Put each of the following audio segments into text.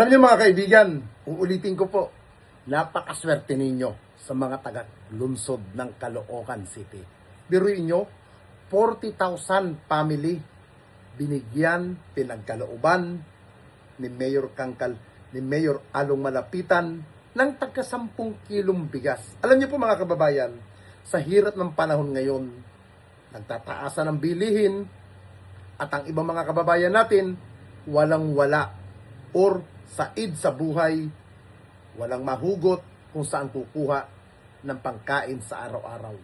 Alam niyo mga kaibigan, uulitin ko po, napakaswerte ninyo sa mga taga-lungsod ng Caloocan City. Biruin nyo, 40,000 family binigyan, pinagkalooban ni Mayor Along Malapitan ng tagka 10 kilong bigas. Alam niyo po mga kababayan, sa hirap ng panahon ngayon, nagtataasan ng bilihin at ang ibang mga kababayan natin, walang-wala or said sa buhay, walang mahugot kung saan kukuha ng pangkain sa araw-araw.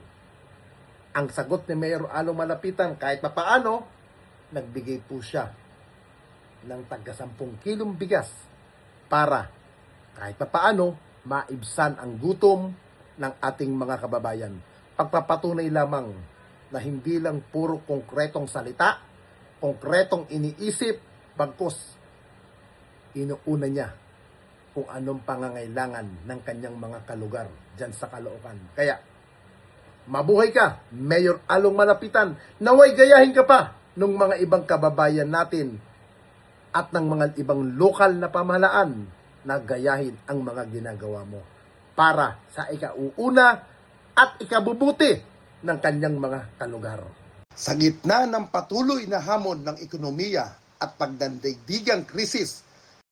Ang sagot ni Mayor Along Malapitan, kahit papaano, nagbigay po siya ng tagka 10 kilong bigas para kahit papaano maibsan ang gutom ng ating mga kababayan. Pagpapatunay lamang na hindi lang puro konkretong salita, konkretong iniisip, bagkus inuuna niya kung anong pangangailangan ng kanyang mga kalugar dyan sa Caloocan. Kaya, mabuhay ka, Mayor Along Malapitan. Naway gayahin ka pa ng mga ibang kababayan natin at ng mga ibang lokal na pamahalaan na gayahin ang mga ginagawa mo para sa ikauuna at ikabubuti ng kanyang mga kalugar. Sa gitna ng patuloy na hamon ng ekonomiya at pagdandaigdigang krisis,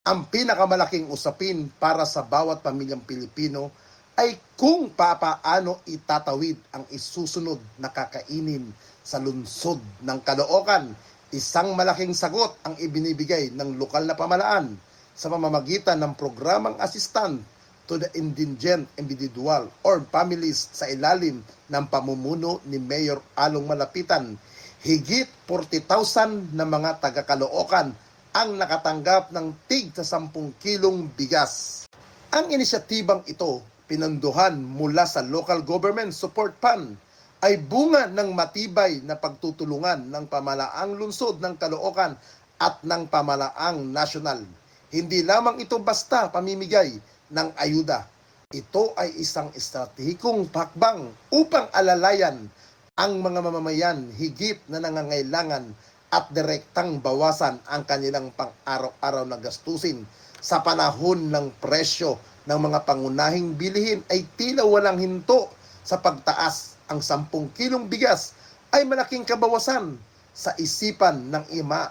ang pinakamalaking usapin para sa bawat pamilyang Pilipino ay kung papaano itatawid ang isusunod na kakainin sa lungsod ng Caloocan. Isang malaking sagot ang ibinibigay ng lokal na pamahalaan sa pamamagitan ng programang Assistant to the Indigent Individual or Families sa ilalim ng pamumuno ni Mayor Along Malapitan. Higit 40,000 na mga taga-Caloocan ang nakatanggap ng tig sa 10 kilong bigas. Ang inisyatibang ito, pinanduhan mula sa Local Government Support Fund, ay bunga ng matibay na pagtutulungan ng pamalaang lungsod ng Caloocan at ng pamalaang nasyonal. Hindi lamang ito basta pamimigay ng ayuda. Ito ay isang estratehikong hakbang upang alalayan ang mga mamamayan higit na nangangailangan at direktang bawasan ang kanilang pang-araw-araw na gastusin. Sa panahon ng presyo ng mga pangunahing bilihin ay tila walang hinto sa pagtaas. Ang 10 kilong bigas ay malaking kabawasan sa isipan ng ima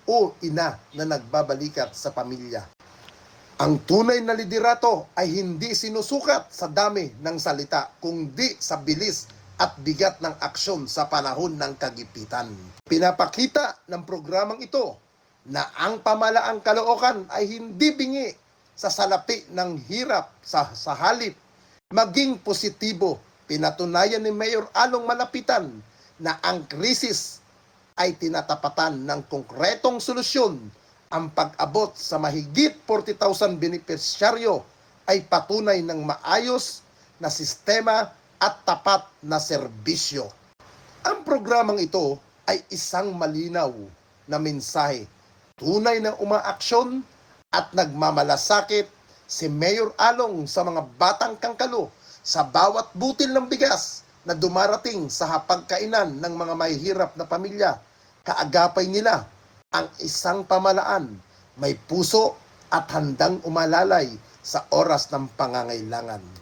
o ina na nagbabalikat sa pamilya. Ang tunay na liderato ay hindi sinusukat sa dami ng salita, kundi sa bilis at bigat ng aksyon sa panahon ng kagipitan. Pinapakita ng programang ito na ang pamalaang Caloocan ay hindi bingi sa salapi ng hirap sa halip. Maging positibo, pinatunayan ni Mayor Along Malapitan na ang krisis ay tinatapatan ng konkretong solusyon. Ang pag-abot sa mahigit 40,000 benepisyaryo ay patunay ng maayos na sistema at tapat na serbisyo. Ang programang ito ay isang malinaw na mensahe. Tunay na umaaksyon at nagmamalasakit si Mayor Along sa mga batang kangkalo sa bawat butil ng bigas na dumarating sa hapagkainan ng mga mahihirap na pamilya. Kaagapay nila ang isang pamalaan, may puso at handang umalalay sa oras ng pangangailangan.